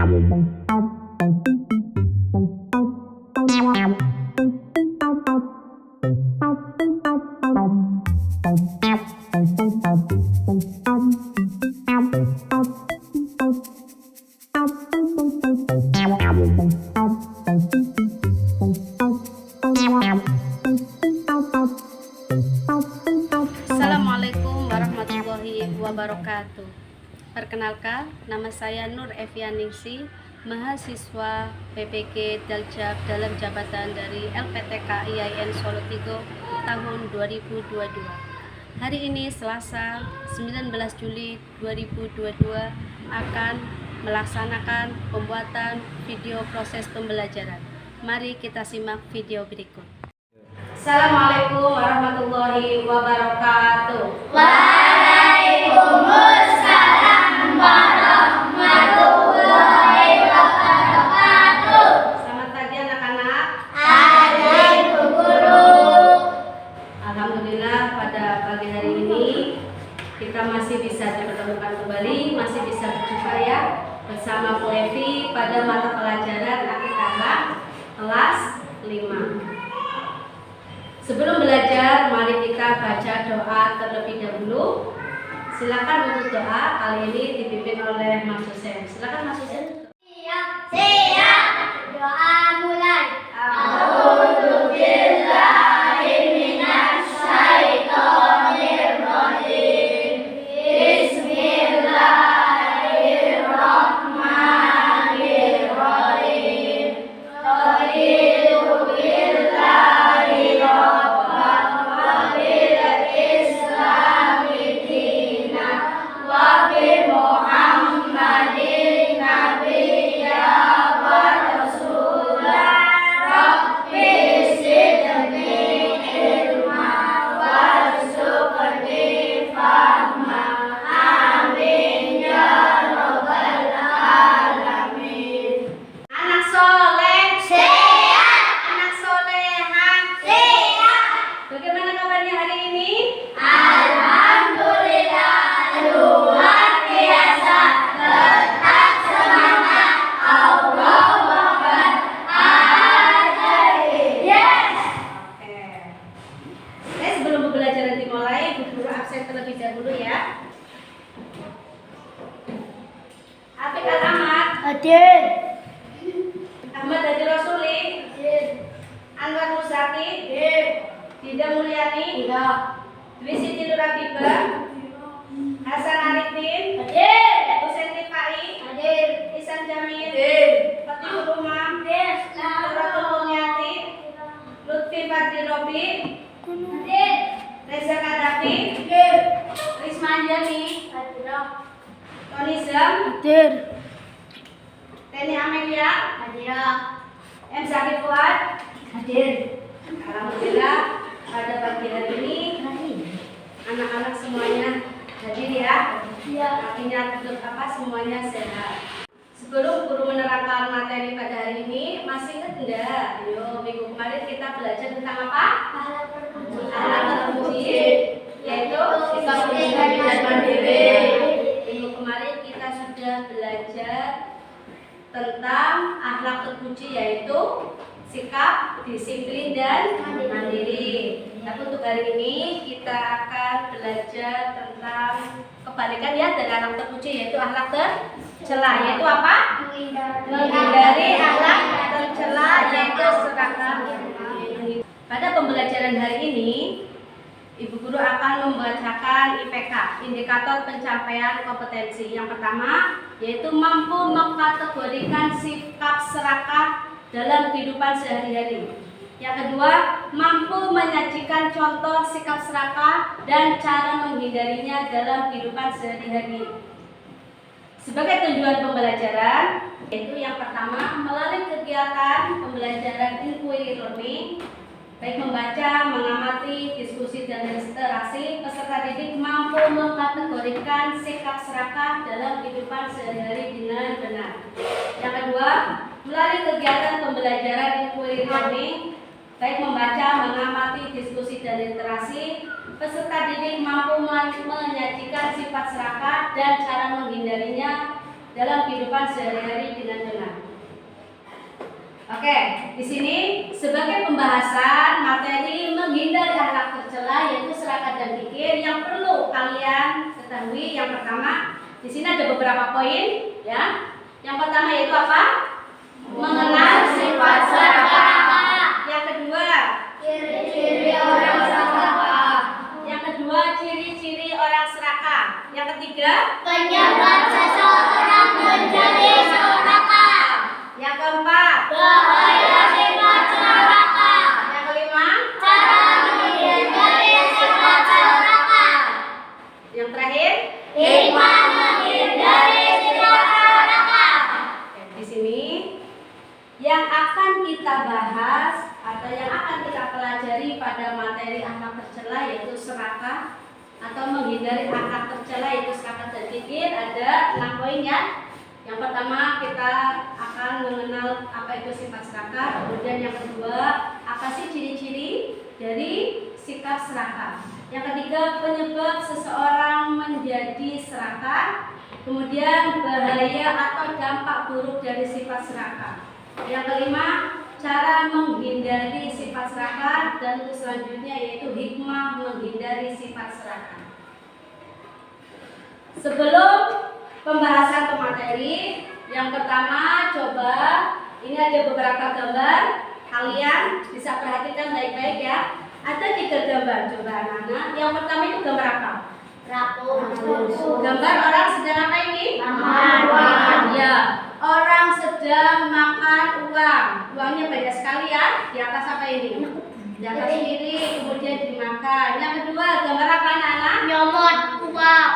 Assalamualaikum warahmatullahi wabarakatuh. Perkenalkan, nama saya Nur Evianingsi, mahasiswa PPG Daljab dalam jabatan dari LPTK IAIN Solo Tigo tahun 2022. Hari ini Selasa 19 Juli 2022 akan melaksanakan pembuatan video proses pembelajaran. Mari kita simak video berikut. Assalamualaikum warahmatullahi wabarakatuh. Waalaikumsalam warahmatullahi wabarakatuh. Selamat pagi anak-anak. Hai Bu Guru. Alhamdulillah pada pagi hari ini kita masih bisa dipertemukan kembali, masih bisa berjumpa ya bersama Bu Evi pada mata pelajaran akhirat kelas 5. Sebelum belajar, mari kita baca doa terlebih dahulu. Silakan untuk doa kali ini dipimpin oleh Mas Hussein. Silakan Mas Hussein. Siap. Doa mulai. A'udzu billahi minasy syaithanir rajim. Bismillahirrahmanirrahim. Raditu billahi rabban wa bil islami dinan wa bi Muhammadin nabiyya wa rasulah. Rabbi zidni ilma warzuqni fahma. Amin ya rabbal alamin. Anak soleh, Siap. anak soleha. Siap. Bagaimana kabarnya hari ini? Alhamdulillah luar biasa. Tetap semangat. Allahu Akbar. Yes. Oke. Sebelum pembelajaran dimulai, Bu Guru absen terlebih dahulu ya. Afiq Al-Ahmad, Hadir. Ahmad Hadi Rasuli, Anwar Muzaki, Dinda Mulyani, Dwi Siti Nurabibah, Hasan Arifin, Husain Rifai, Ihsan Jamil, Fatihur Umam, Nuratul Mulyati, Lutfi Fadli Robi, Reza Kadafi, Risma Anjani, Tony Zam, Teni Amelia, M. Zaki Fuad. Alhamdulillah pada pagi hari ini anak-anak semuanya hadir ya. Artinya semuanya sehat. Sebelum guru menerangkan materi pada hari ini, masih ingat enggak? Ayo, minggu kemarin kita belajar tentang apa? Akhlak terpuji, yaitu sikap disiplin dan mandiri. Minggu kemarin kita sudah belajar tentang akhlak terpuji, yaitu sikap disiplin dan mandiri. Tapi untuk hari ini kita akan belajar tentang kebalikan ya dari akhlak terpuji, yaitu akhlak tercela. Yaitu apa? Menghindari akhlak tercela, yaitu serakah. Pada pembelajaran hari ini, Ibu Guru akan membacakan IPK, indikator pencapaian kompetensi. Yang pertama, yaitu mampu mengkategorikan sikap serakah dalam kehidupan sehari-hari. Yang kedua, mampu menyajikan contoh sikap serakah dan cara menghindarinya dalam kehidupan sehari-hari. Sebagai tujuan pembelajaran, yaitu yang pertama, melalui kegiatan pembelajaran inquiry learning, baik membaca, mengamati, diskusi, dan interaksi, peserta didik mampu mengkategorikan sikap serakah dalam kehidupan sehari-hari dengan benar. Yang kedua, melalui kegiatan pembelajaran inquiry learning, baik membaca, mengamati, diskusi, dan interaksi, peserta didik mampu menyajikan sifat serakah dan cara menghindarinya dalam kehidupan sehari-hari dengan Oke, di sini sebagai pembahasan materi menghindari akhlak tercela yaitu serakah dan kikir yang perlu kalian ketahui. Yang pertama, di sini ada beberapa poin, ya. Yang pertama yaitu apa? Mengenal sifat serakah. Yang kedua, Ciri-ciri orang serakah. yang kedua ciri-ciri orang serakah. Yang ketiga, Penyebab seseorang menjadi serakah. yang keempat, Bahaya sifat serakah. yang kelima, Cara menghindari sifat serakah. yang terakhir. Hikmah menghindari sifat serakah. Di sini yang akan kita bahas atau yang akan kita pelajari pada materi akhlak tercela yaitu serakah atau menghindari akhlak tercela yaitu serakah dan kikir ada 6 poin ya. Yang pertama kita akan mengenal apa itu sifat serakah, kemudian yang kedua apa sih ciri-ciri dari sikap serakah. Yang ketiga penyebab seseorang menjadi serakah, kemudian bahaya atau dampak buruk dari sifat serakah. Yang kelima cara menghindari sifat serakah dan untuk selanjutnya yaitu hikmah menghindari sifat serakah. Sebelum pembahasan ke materi, yang pertama coba ini ada beberapa gambar, kalian bisa perhatikan baik-baik ya. Ada 3 gambar, coba anak-anak. Yang pertama itu gambar apa? Gambar orang sedang apa ini? Makan uang. Ya, orang sedang makan uang. Uangnya banyak sekali ya. Di atas apa ini? Di atas piring, kemudian dimakan. Yang kedua, gambar apa anak-anak? Nyomot uang.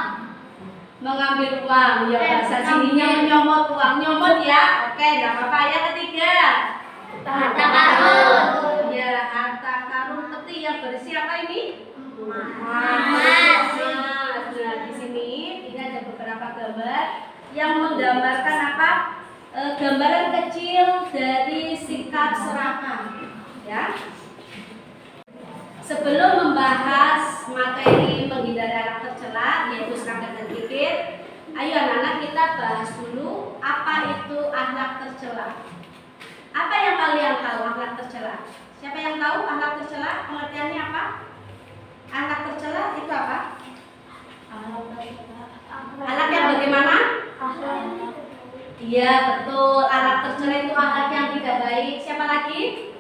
Mengambil uang. Ya, bahasa sininya menyomot uang. Nyomot ya. Oke, enggak apa-apa. Yang ketiga, Harta karun. ya, harta karun peti yang berisi apa ini? Emas. Nah, di sini ini ada beberapa gambar yang menggambarkan apa? Gambaran kecil dari sikap serakah, ya. Sebelum membahas materi menghindari akhlak tercela yaitu serakah dan kikir, ayo anak-anak kita bahas dulu apa itu akhlak tercela. Apa yang kalian tahu akhlak tercela? Siapa yang tahu akhlak tercela? Pengertiannya apa? Akhlak tercela itu apa? Akhlak yang bagaimana? Iya betul. Akhlak tercela itu akhlak yang tidak baik. Siapa lagi?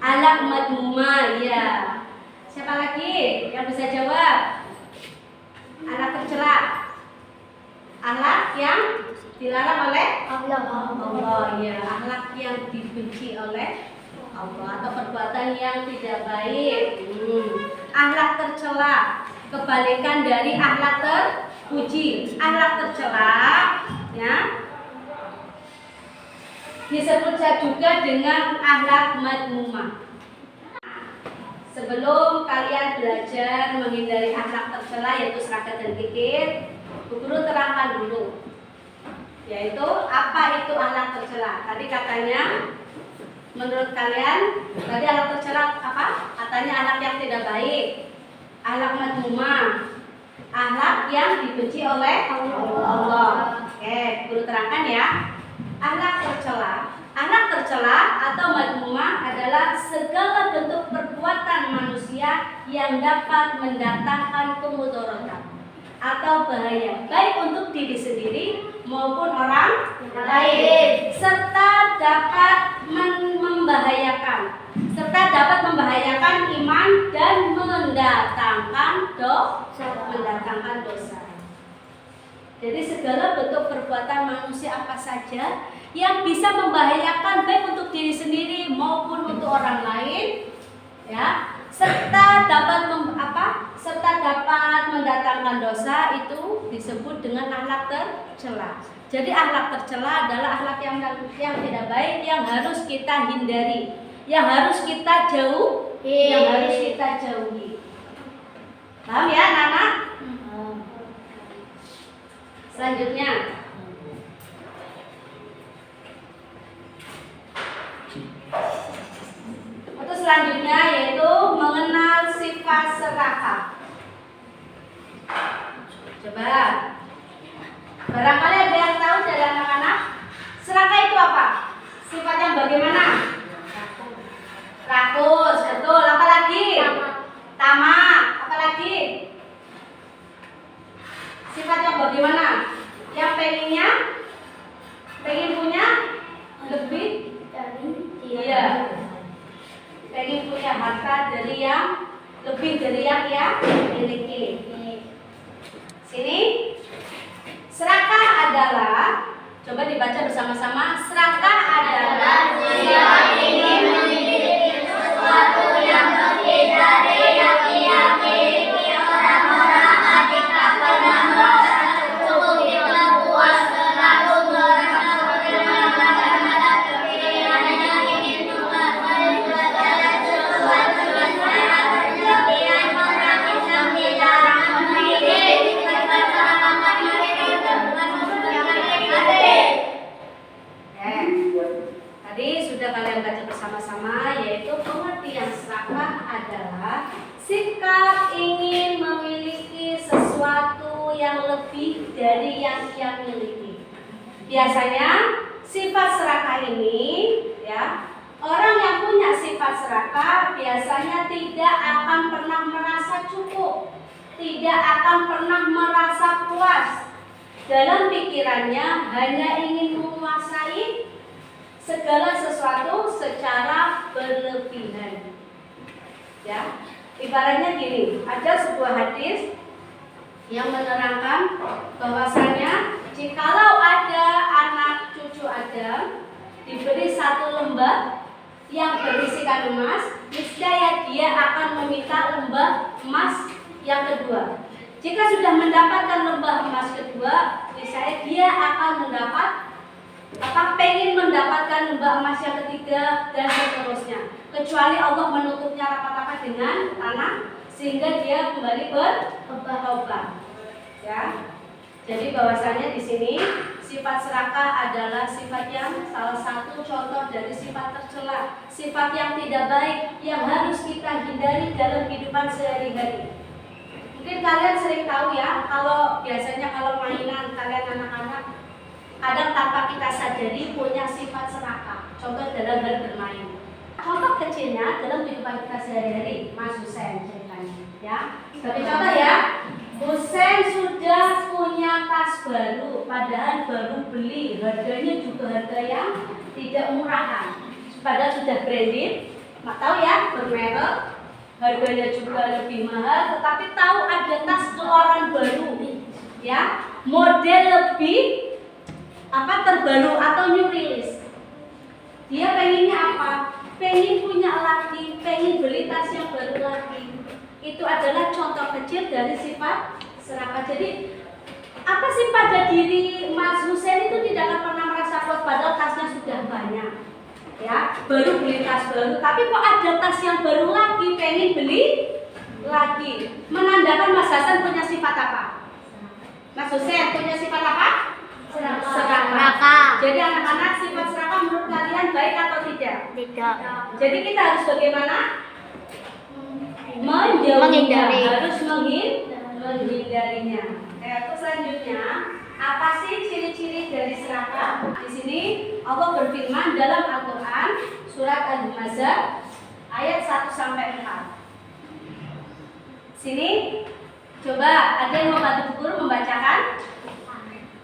Akhlak madmumah. Ya. Siapa lagi yang bisa jawab? Akhlak tercela. Akhlak yang dilarang oleh Allah. Ya. Akhlak yang dibenci oleh Allah atau perbuatan yang tidak baik. Akhlak tercela, kebalikan dari akhlak terpuji. Akhlak tercela, ya, disebut juga dengan akhlak madmumah. Sebelum kalian belajar menghindari akhlak tercela yaitu serakah dan kikir, Bu Guru terangkan dulu, yaitu apa itu akhlak tercela. Tadi katanya, menurut kalian, tadi akhlak tercela apa? Katanya akhlak yang tidak baik, akhlak madmumah, akhlak yang dibenci oleh Allah. Oke, Guru terangkan ya. Akhlak tercela atau madmumah adalah segala bentuk perbuatan manusia yang dapat mendatangkan kemudaratan atau bahaya baik untuk diri sendiri maupun orang lain, serta dapat membahayakan iman dan mendatangkan dosa. Jadi segala bentuk perbuatan manusia apa saja yang bisa membahayakan baik untuk diri sendiri maupun untuk orang lain, ya, serta dapat mendatangkan dosa itu disebut dengan akhlak tercela. Jadi akhlak tercela adalah akhlak yang tidak baik yang harus kita hindari, yang harus kita jauhi. Paham ya, anak-anak? Selanjutnya, untuk selanjutnya yaitu mengenal sifat serakah. Coba, barangkali ada yang tahu dari anak-anak, serakah itu apa? Sifat yang lebih dari yang ia miliki. Sini. Serakah adalah, coba dibaca bersama-sama. Serakah adalah Siapa ingin memiliki sesuatu yang lebih dari yang ia miliki. Orang-orang tidak pernah merasa cukup, tidak puas, selalu merasa bermana-mana, pikirannya ingin menguasai segala sesuatu yang berlebihan. Orang Islam dilarang memiliki kebersamaan mereka yang pribadi. Tadi sudah kalian baca bersama-sama, yaitu pengertian serakah adalah sikap ingin memiliki sesuatu yang lebih dari yang ia miliki. Biasanya sifat serakah ini, ya, orang yang punya sifat serakah biasanya tidak akan pernah merasa cukup, tidak akan pernah merasa puas. Dalam pikirannya hanya ingin menguasai segala sesuatu secara berlebihan. Ya, ibaratnya gini, ada sebuah hadis yang menerangkan bahwasanya jikalau ada anak cucu Adam diberi satu lembah yang berisikan emas, niscaya dia akan meminta lembah emas yang kedua. Jika sudah mendapatkan lembah emas kedua, niscaya dia akan pengen mendapatkan lembah emas yang ketiga dan seterusnya. Kecuali Allah menutupnya rapat-rapat dengan tanah sehingga dia kembali bertobat. Ya. Jadi bahwasanya di sini sifat serakah adalah sifat yang salah satu contoh dari sifat tercela, sifat yang tidak baik yang harus kita hindari dalam kehidupan sehari-hari. Mungkin kalian sering tahu ya, kalau biasanya kalau mainan kalian anak-anak kadang tanpa kita sadari punya sifat serakah. Contoh dalam hal bermain. Contoh kecilnya dalam kehidupan kita sehari-hari, Mas Husen ceritanya, ya. Sebagai contoh ya, Husen sudah punya tas baru, padahal baru beli, harganya juga harga yang tidak murahan. Padahal sudah branded, tahu ya, bermerek. Harganya juga lebih mahal, tetapi tahu ada tas keluaran baru, ya, model lebih terbaru atau new release. Dia pengennya apa? Pengen punya lagi, pengen beli tas yang baru lagi. Itu adalah contoh kecil dari sifat serakah. Jadi apa sih pada diri Mas Husen itu tidak akan pernah merasa puas padahal tasnya sudah banyak. Ya, baru beli tas baru, tapi kok ada tas yang baru lagi, pengen beli lagi. Menandakan Mas Hasan punya sifat apa? Mas Husen punya sifat apa? Serakah. Jadi anak-anak, sifat serakah menurut kalian baik atau tidak? Tidak. Jadi kita harus bagaimana? Menghindari. Harus menghindarinya. Untuk selanjutnya, apa sih ciri-ciri dari serakah? Di sini Allah berfirman dalam Al-Quran surat Al-Humazah ayat 1 sampai 4. Sini, coba ada yang mau bantu guru membacakan?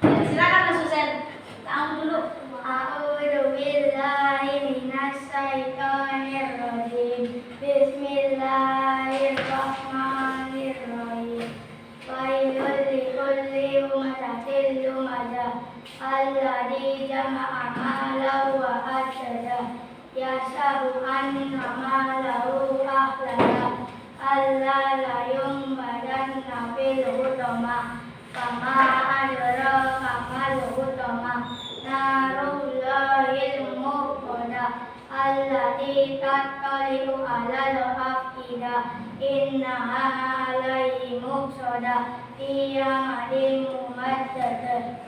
Ya, silakan Mas Husen. Tahu dulu. A'udzu billahi minasy syaithanir rajim. Bismillahirrahmanirrahim. Wailul likulli humazatin lumazah alladzi jama'a malahu wa addada yahsabu anna malahu akhlada alla la yumbadanna fil hutama fama adraka mal hutama narullahil muqada allati tattali'u alal afida innaha alaihi muqsada qiyamadin mumaddada.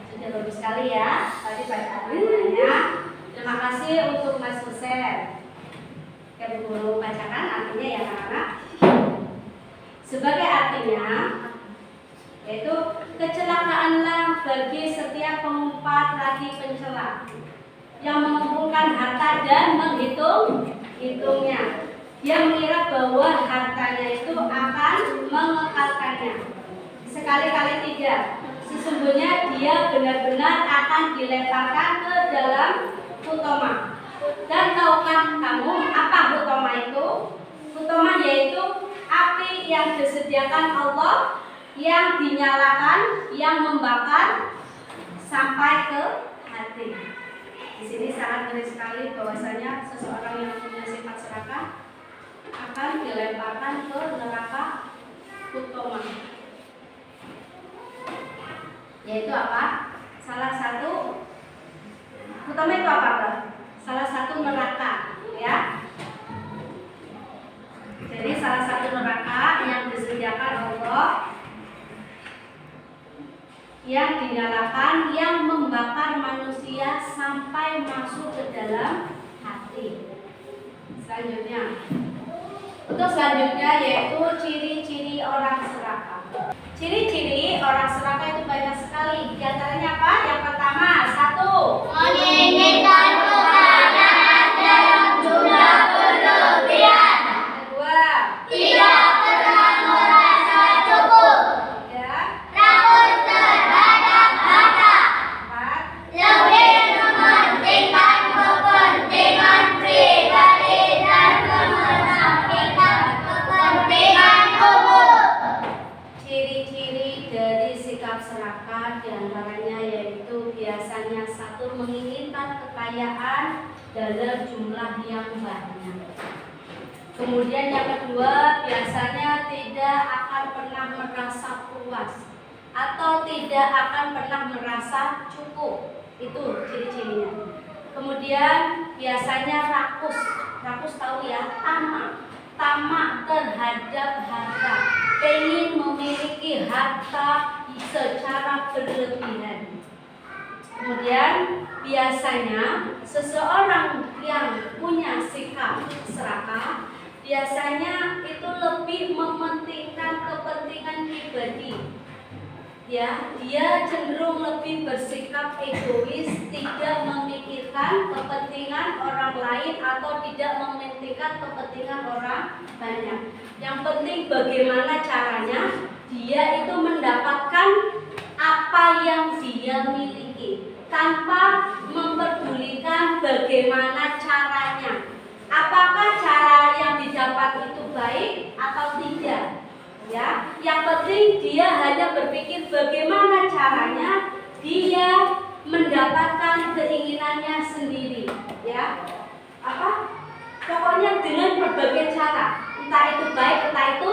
Sudah bagus sekali ya tadi bacaannya. Terima kasih untuk Mas Husen. Oke, Bu Guru bacakan artinya ya anak-anak. Sebagai artinya yaitu kecelakaanlah bagi setiap pengumpat lagi pencela yang mengumpulkan harta dan menghitungnya. Dia mengira bahwa hartanya itu akan mengekalkannya. Sekali-kali tidak. Sesungguhnya dia benar-benar akan dilemparkan ke dalam hutama. Dan tahukah kamu apa hutama itu? Hutama yaitu api yang disediakan Allah, yang dinyalakan, yang membakar sampai ke hati. Di sini sangat ngeri sekali bahwasanya seseorang yang punya sifat serakah akan dilemparkan ke neraka hutama. Yaitu apa? Salah satu hutama itu apa? Salah satu neraka, ya. Jadi salah satu neraka yang disediakan Allah, yang dinyalakan, yang membakar manusia sampai masuk ke dalam hati. Selanjutnya, untuk selanjutnya yaitu ciri-ciri orang serakah. Ciri-ciri orang serakah itu banyak sekali. Di antaranya apa? Yang pertama, satu, Menginginkan kekayaan dalam jumlah berlebihan. kedua, Tidak pernah merasa cukup. tiga, Takut terhadap harta. empat, Lebih mementingkan kepentingan pribadi dan mengesampingkan kepentingan umum. ciri-ciri dari sikap serakah diantaranya yaitu biasanya satu, menginginkan kekayaan dalam jumlah yang banyak. Kemudian yang kedua, biasanya tidak akan pernah merasa puas atau tidak akan pernah merasa cukup. Itu ciri-cirinya. Kemudian biasanya rakus. Rakus tahu ya, tamak terhadap harta, ingin memiliki harta secara berlebihan. Kemudian biasanya seseorang yang punya sikap serakah biasanya itu lebih mementingkan kepentingan pribadi. Ya, dia cenderung lebih bersikap egois, tidak memikirkan kepentingan orang lain atau tidak mementingkan kepentingan orang banyak. Yang penting bagaimana caranya dia itu mendapatkan apa yang dia miliki tanpa memperdulikan bagaimana caranya. Apakah cara yang didapat itu baik atau tidak? Ya, yang penting dia hanya berpikir bagaimana caranya dia mendapatkan keinginannya sendiri, ya. Pokoknya dengan berbagai cara, entah itu baik, entah itu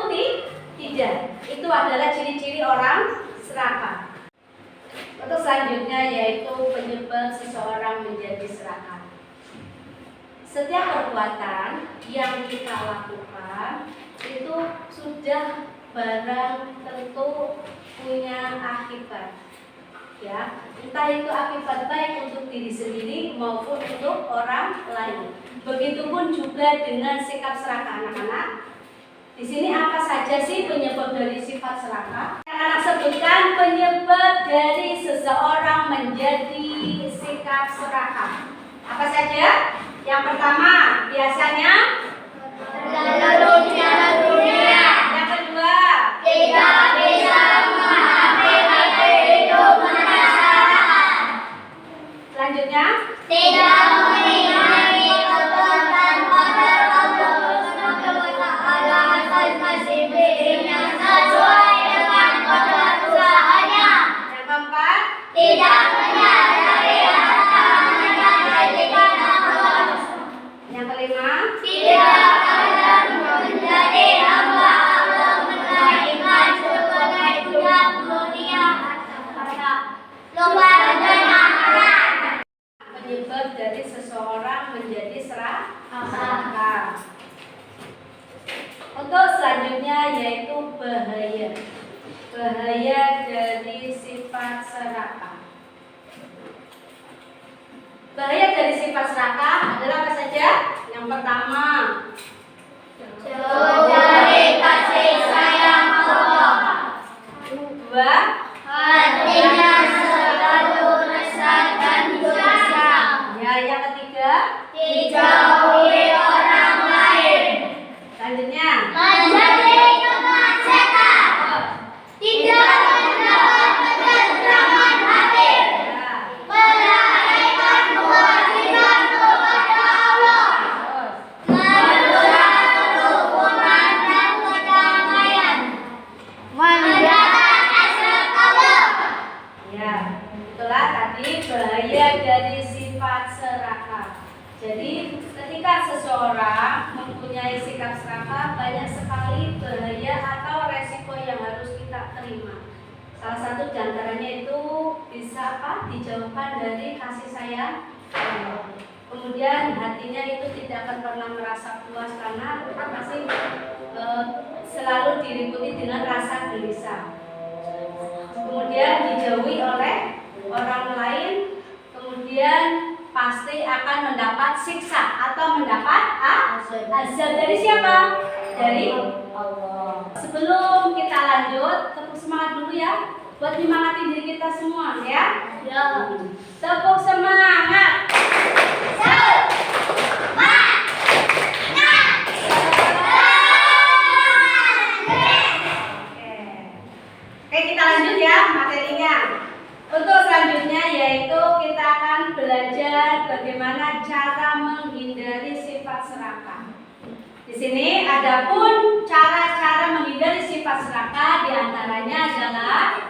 tidak. Itu adalah ciri-ciri orang serakah. Untuk selanjutnya yaitu penyebab seseorang menjadi serakah. Setiap perbuatan yang kita lakukan itu sudah barang tentu punya akibat, ya, entah itu akibat baik untuk diri sendiri maupun untuk orang lain. Begitupun juga dengan sikap serakah anak-anak. Di sini apa saja sih penyebab dari sifat serakah? Anak-anak sebutkan penyebab dari seseorang menjadi sikap serakah. Apa saja? Yang pertama, biasanya Terlalu bicara dunia. yang kedua, Tidak bisa memahami hidup masyarakat. selanjutnya, Tidak memahami ketentuan qadar Allah Subhanahu wa ta'ala asal masih dirinya sesuai dengan qadar usahanya. yang keempat, Tidak menyadari harta menjadikan Allah. yang kelima, Tidak kadang menjadi hamba Allah melainkan sebagai-bagai dunia harta lupa dan akhirat. penyebab dari seseorang menjadi serakah. Untuk selanjutnya yaitu bahaya. Bahaya dari sifat serakah. Bahaya dari sifat serakah adalah apa saja? Yang pertama, Jauh dari kasih sayang Allah. dua, Hatinya selalu resah dan dosa. ya, yang ketiga, Dijauhi orang lain. selanjutnya, Menjadi teman setan. Tidak mendapat ketentraman hati. ya, Melalaikan kewajiban kepada Ya, itulah tadi bahaya dari sifat serakah. Jadi ketika seseorang mempunyai sikap serakah, banyak sekali bahaya atau resiko yang harus kita terima. Salah satu diantaranya itu bisa dijauhkan dari kasih sayang Allah. Kemudian hatinya itu tidak akan pernah merasa puas karena selalu diliputi dengan rasa gelisah. Kemudian dijauhi oleh orang lain, kemudian pasti akan mendapat siksa atau mendapat azab dari siapa? Dari Allah. Sebelum kita lanjut, tepuk semangat dulu ya, buat nyemangatin diri kita semua ya. Tepuk semangat. Oke, kita lanjut ya materinya. Untuk selanjutnya yaitu kita akan belajar bagaimana cara menghindari sifat serakah. Di sini adapun cara-cara menghindari sifat serakah diantaranya adalah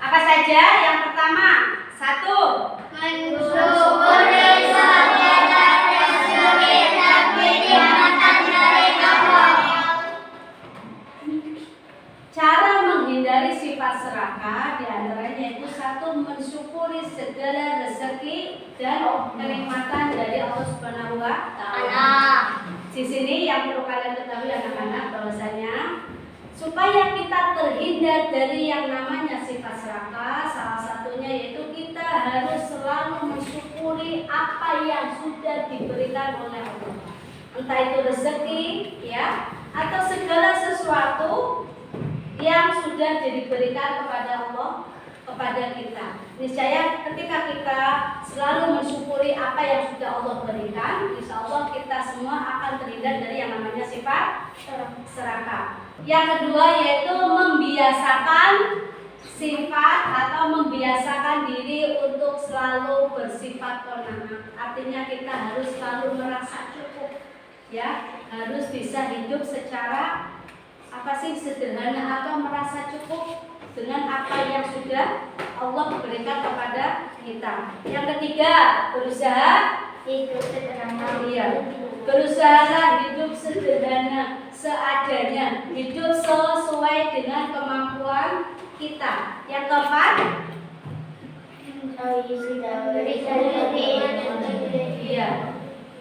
apa saja? Yang pertama, 1. Mensyukuri segala rezeki dan kenikmatan dari Allah. Cara menghindari sifat serakah diantaranya yaitu 1. Mensyukuri segala rezeki dan kenikmatan dari Allah Subhanahu wa Ta'ala. Di sini yang perlu kalian ketahui anak-anak bahwasanya supaya kita terhindar dari yang namanya sifat serakah, salah satunya yaitu kita harus selalu mensyukuri apa yang sudah diberikan oleh Allah. Entah itu rezeki ya, atau segala sesuatu yang sudah diberikan kepada Allah kepada kita. Niscaya ketika kita selalu mensyukuri apa yang sudah Allah berikan, insya Allah kita semua akan terhindar dari yang namanya sifat serakah. Yang kedua yaitu membiasakan sifat atau membiasakan diri untuk selalu bersifat qanaah. Artinya kita harus selalu merasa cukup, ya, harus bisa hidup secara sederhana atau merasa cukup dengan apa yang sudah Allah berikan kepada kita. Yang ketiga, berusaha Hidup sederhana. Berusaha hidup sederhana, seadanya, hidup sesuai dengan kemampuan kita. Yang keempat,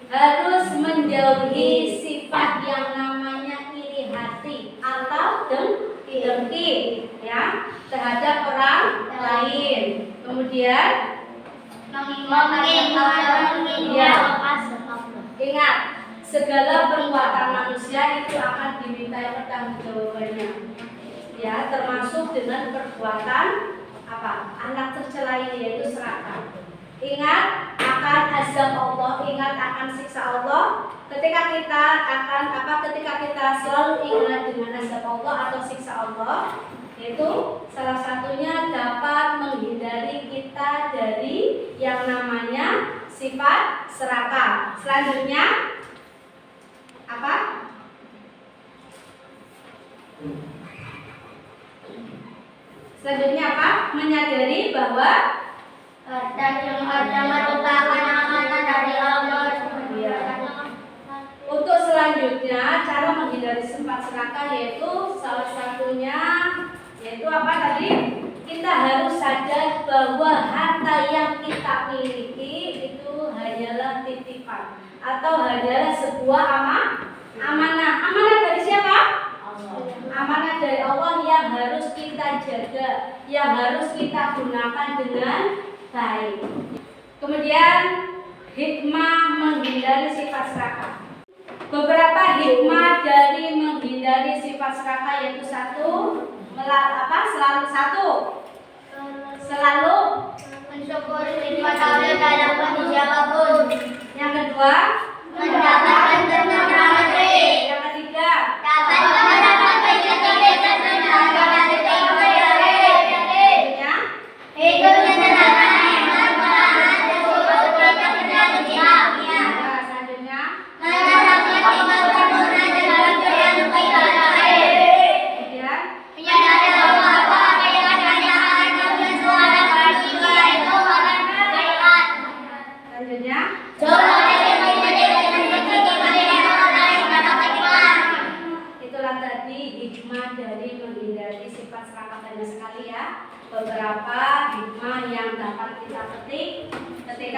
harus menjauhi sifat yang namanya iri hati atau dengki ya terhadap orang lain. Kemudian ingat, segala perbuatan manusia itu akan dimintai pertanggungjawabannya. Ya, termasuk dengan perbuatan anak tercela ini yaitu serakah. Ingat akan azab Allah, ingat akan siksa Allah. Ketika kita selalu ingat dengan azab Allah atau siksa Allah, yaitu salah satunya dapat menghindari kita dari yang namanya sifat serakah. Selanjutnya apa? Menyadari bahwa dan yang ada merupakan amanah dari Allah. Untuk selanjutnya cara menghindari sifat serakah yaitu salah satunya yaitu apa tadi? Kita harus sadar bahwa harta yang kita miliki itu hanyalah titipan atau hanyalah sebuah amanah. Amanah dari siapa? Amanah dari Allah yang harus kita jaga, yang harus kita gunakan dengan baik. Kemudian hikmah menghindari sifat serakah. Beberapa hikmah dari menghindari sifat serakah yaitu selalu mensyukuri nikmat Allah dalam kondisi apapun. Yang kedua, mendapatkan ketenangan hati. Yang ketiga, dapat mendapatkan ketenangan hati. Hidup sederhana yang bermanfaat dan semoga kita selanjutnya menerapkan iman sempurna dalam kehidupan kita. Menyadari bahwa apa yang adanya hanya suara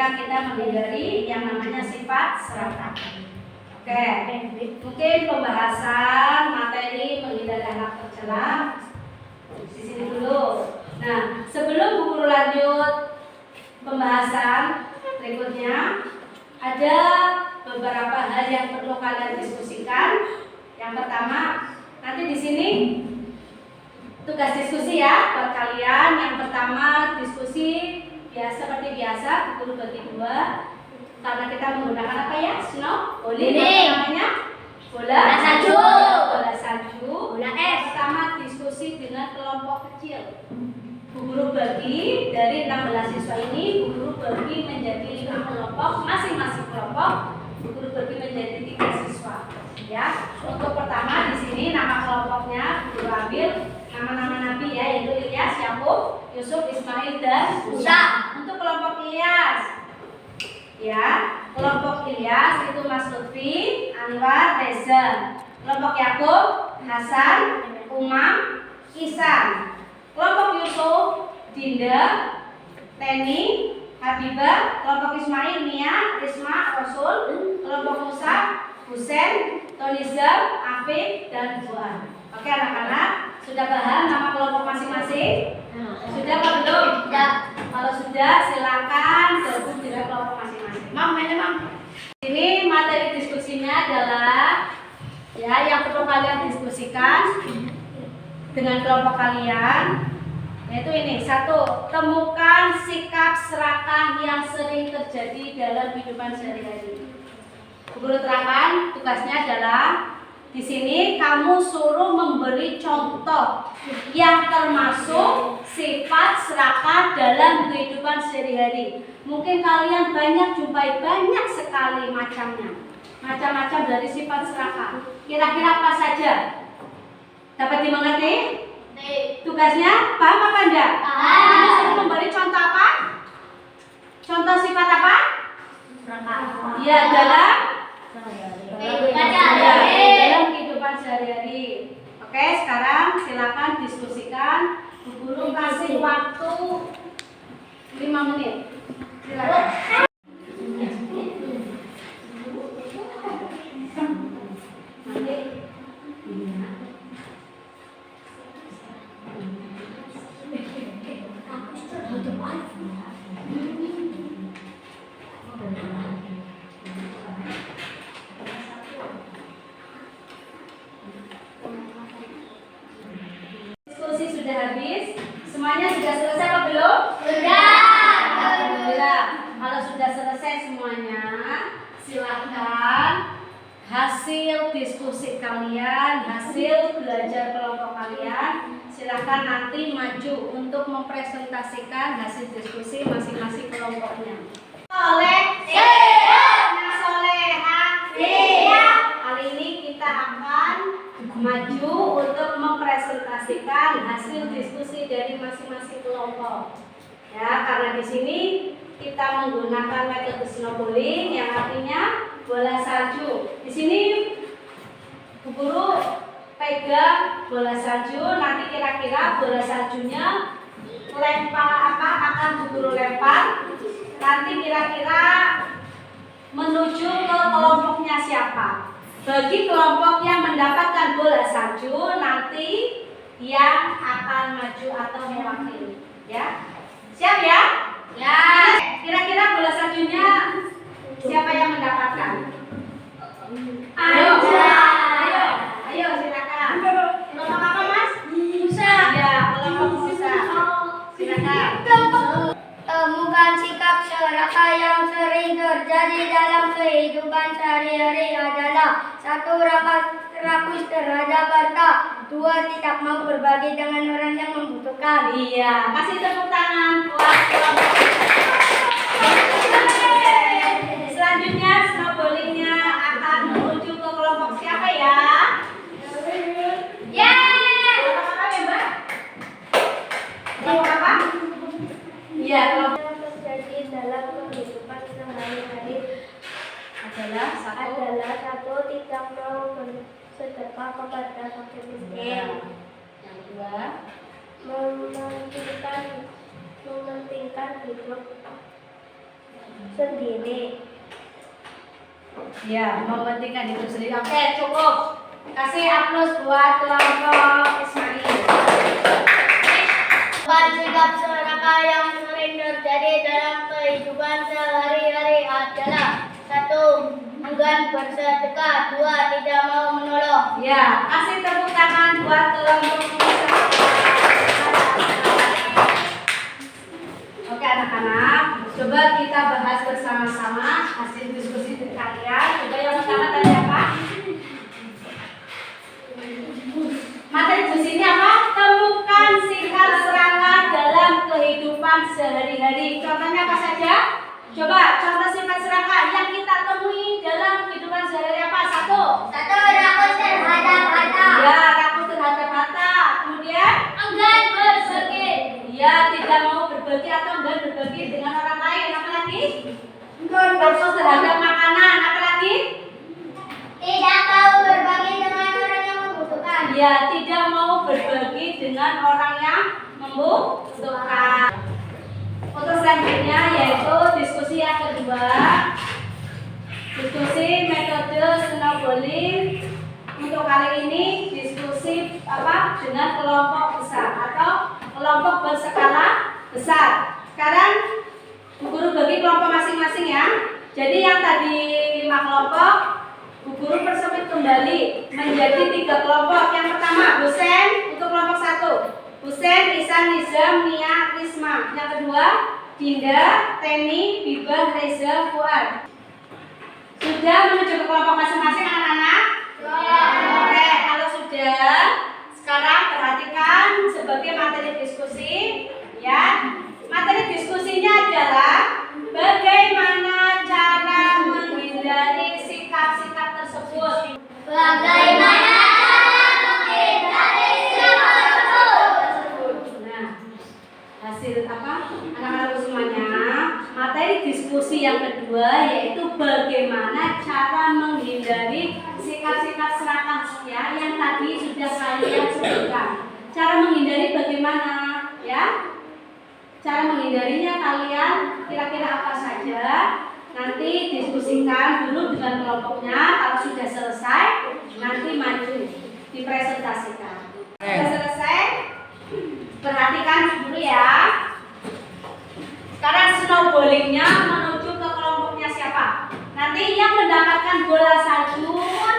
ketika kita menghindari yang namanya sifat serakah. Oke, mungkin pembahasan materi menghindari anak tercela di sini dulu. Nah, sebelum Bu Guru lanjut pembahasan berikutnya, ada beberapa hal yang perlu kalian diskusikan. Yang pertama, nanti di sini tugas diskusi ya buat kalian. Yang pertama, diskusi biasa seperti biasa, Bu Guru bagi dua. Karena kita menggunakan apa ya? Snow, bowling, apa namanya? Bola salju. Bola salju. Bola es. Pertama, diskusi dengan kelompok kecil. Bu Guru bagi dari 16 siswa ini, Bu Guru bagi menjadi 5 kelompok, masing-masing kelompok Bu Guru bagi menjadi 3 siswa. Ya, untuk pertama di sini nama kelompoknya Bu Guru ambil nama-nama nabi ya, yaitu Ilyas, Yakub, Yusuf, Ismail dan Musa. Untuk kelompok Ilyas, ya, kelompok Ilyas itu Mas Lutfi, Anwar, Reza. Kelompok Yakub, Hasan, Umam, Isan. Kelompok Yusuf, Dinda, Teni, Habibah. Kelompok Ismail, Mia, Risma, Rasul. Kelompok Musa, Husen, Tonizam, Afif, dan Fuad. Oke anak-anak, sudah paham nama kelompok masing-masing? Sudah apa belum? Sudah. Kalau sudah, silakan gabung dengan kelompok masing-masing. Mam, mana mam? Ini materi diskusinya adalah ya yang perlu kalian diskusikan dengan kelompok kalian, yaitu ini. 1. Temukan sikap serakah yang sering terjadi dalam kehidupan sehari-hari. Bu Guru terangkan tugasnya adalah di sini kamu suruh memberi contoh yang termasuk sifat serakah dalam kehidupan sehari-hari. Mungkin kalian banyak banyak sekali macamnya. Macam-macam dari sifat serakah. Kira-kira apa saja? Dapat dimengerti? Tugasnya paham apa enggak? Kamu suruh memberi contoh apa? Contoh sifat apa? Ya, dalam kehidupan sehari-hari. Oke, sekarang silakan diskusikan. Bu Guru kasih waktu 5 menit. Silakan. Diskusi sudah habis. Semuanya sudah selesai apa belum? Sudah. Alhamdulillah. Kalau sudah selesai semuanya, silakan hasil diskusi kalian, hasil belajar kelompok kalian, silakan nanti maju untuk mempresentasikan hasil diskusi masing-masing kelompoknya. Soleh, soleha, kali ini kita akan maju untuk mempresentasikan hasil diskusi dari masing-masing kelompok. Ya, karena di sini kita menggunakan metode snowballing yang artinya bola salju. Di sini Bu Guru pegang bola salju, nanti kira-kira bola saljunya lempar apa akan Bu Guru lempar. Nanti kira-kira menuju ke kelompoknya siapa. Bagi kelompok yang mendapatkan bola salju, nanti yang akan maju atau mewakili. Ya, siap ya? Ya. Kira-kira bola saljunya siapa yang mendapatkan? Ayo, ayo silakan. Kelompok apa Mas? Musa. Ya, kelompok Musa. Silakan. Temukan sikap serakah yang sering terjadi dalam kehidupan sehari-hari adalah 1. Rakus terhadap harta. 2. Tidak mau berbagi dengan orang yang membutuhkan. Iya, kasih tepuk tangan buat kelompok. Selanjutnya snowballingnya akan menuju ke kelompok siapa ya? Kelompok apa ya Mbak? Kelompok apa? Iya, kelompok Terjadi dalam kehidupan sehari-hari adalah 1. Tidak mau bersedekah kepada fakir miskin. Yang 2. Mementingkan hidup sendiri. Ya, mementingkan hidup sendiri. Oke, cukup. Kasih aplaus buat kelompok Ismail. Sikap serakah yang sering terjadi dalam kehidupan sehari-hari adalah: 1. Enggan bersedekah. 2. Tidak mau menolong. Ya, kasih tepuk tangan buat kelompok Ismail. Oke anak-anak, coba kita bahas bersama-sama hasil diskusi dari kalian. Coba yang pertama tadi apa? Materi diskusinya apa? Temukan sikap serakah dalam kehidupan sehari-hari. Contohnya apa saja? Coba contoh sifat serakah yang kita temui dalam kehidupan sehari-hari apa? 1. Rakus terhadap harta. Ya, rakus terhadap harta. Kemudian Enggan berbagi. ya, tidak mau berbagi atau enggan berbagi dengan orang lain. Apa lagi? Rakus terhadap makanan. Apa lagi? Tidak mau berbagi dengan orang yang membutuhkan. Ya, tidak mau berbagi dengan orang yang membutuhkan. Untuk selanjutnya yaitu diskusi yang kedua, diskusi metode snowballing. Untuk kali ini diskusi apa dengan kelompok besar atau kelompok berskala besar. Sekarang Bu Guru bagi kelompok masing-masing ya. Jadi yang tadi 5 kelompok, Bu Guru persempit kembali menjadi 3 kelompok. Yang pertama Husen untuk kelompok 1. Husen, Isan, Nizam, Mia, Risma. Yang kedua Dinda, Teni, Bibah, Reza, Fuad. Sudah menuju ke kelompok masing-masing anak-anak? Oke, kalau sudah, sekarang perhatikan sebagai materi diskusi ya. Materi diskusinya adalah bagaimana cara menghindari sikap-sikap tersebut. Bagaimana cara menghindari sikap tersebut? Nah, hasil apa? Anak-anak semuanya, materi diskusi yang kedua yaitu bagaimana cara menghindari sikap-sikap serakah ya, yang tadi sudah kalian sebutkan. Cara menghindari bagaimana ya? Cara menghindarinya kalian kira-kira apa saja? Nanti diskusikan dulu dengan kelompoknya. Kalau sudah selesai, nanti maju dipresentasikan. Sudah selesai? Perhatikan dulu ya. Sekarang snowballingnya menuju ke kelompoknya siapa? Nanti yang mendapatkan bola salju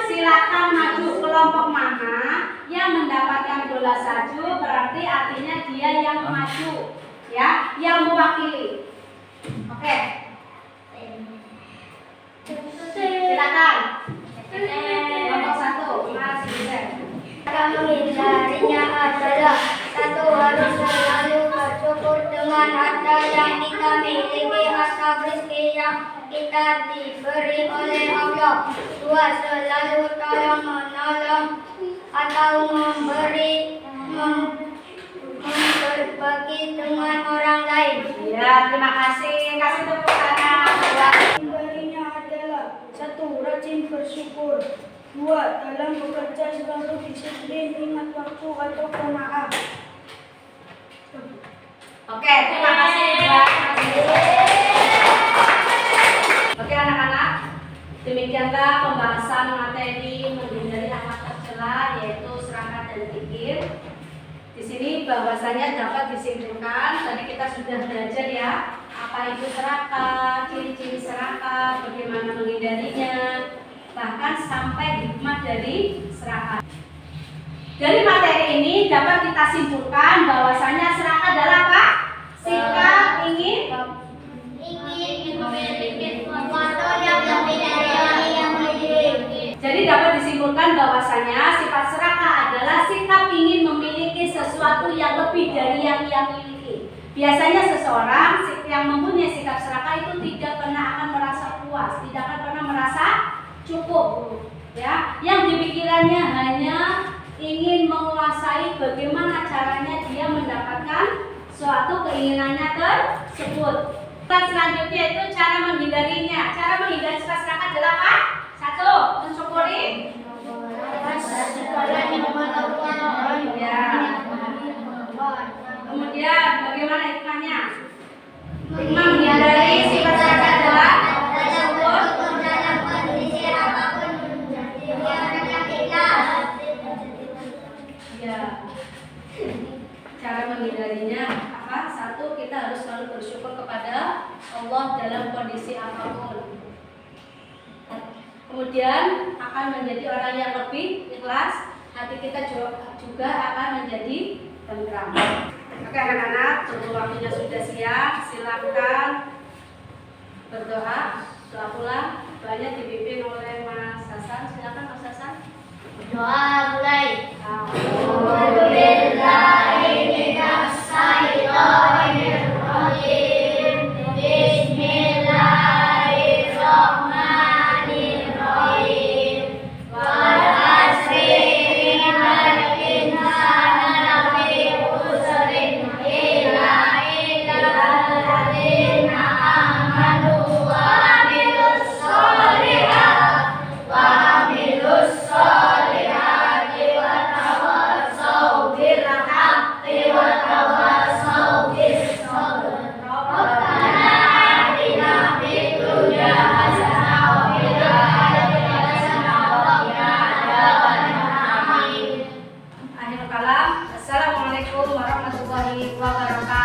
silakan maju. Kelompok mana yang mendapatkan bola salju berarti artinya dia yang maju ya, yang mewakili. Oke. Silakan. Kelompok 1, Mas Yusen. Cara menghindarinya adalah: 1. Harus selalu bersyukur dengan harta yang kita miliki atau rezeki yang kita diberi oleh Allah. 2. Selalu tolong menolong atau berbagi dengan orang lain. Ya, terima kasih. Kasih tepuk tangan. Menghindarinya adalah: 1. Rajin bersyukur. 2. Dalam bekerja selalu disiplin, ingat waktu atau qanaah. Oke, terima kasih buat Mas Yusen. Oke anak-anak, demikianlah pembahasan materi menghindari akhlak tercela yaitu serakah dan kikir. Di sini bahwasanya dapat disimpulkan tadi kita sudah belajar ya, apa itu serakah, ciri-ciri serakah, bagaimana menghindarinya, bahkan sampai hikmah dari serakah. Dari materi ini dapat kita simpulkan bahwasanya serakah adalah apa? Sikap ingin memiliki sesuatu yang lebih dari yang dimiliki. Jadi dapat disimpulkan bahwasanya sifat serakah adalah sikap ingin memiliki sesuatu yang lebih dari yang ia miliki. Biasanya seseorang yang mempunyai sikap serakah itu tidak pernah akan merasa puas, tidak akan pernah merasa cukup. Ya, yang dipikirannya hanya ingin menguasai bagaimana caranya dia mendapatkan suatu keinginannya tersebut. Selanjutnya itu cara menghindarinya. Cara menghindari sifat serakah adalah apa? 1. Mensyukuri. Ya. Kemudian bagaimana hikmahnya? Hikmah menghindari sifat serakah adalah kepada Allah dalam kondisi apapun. Kemudian akan menjadi orang yang lebih ikhlas, hati kita juga akan menjadi tenteram. Oke anak-anak, tunggu waktunya sudah siap, silakan berdoa, doa pulang. Doanya dipimpin oleh Mas Hasan. Silakan Mas Hasan. Doa mulai. Akhir kalam. Assalamualaikum warahmatullahi wabarakatuh.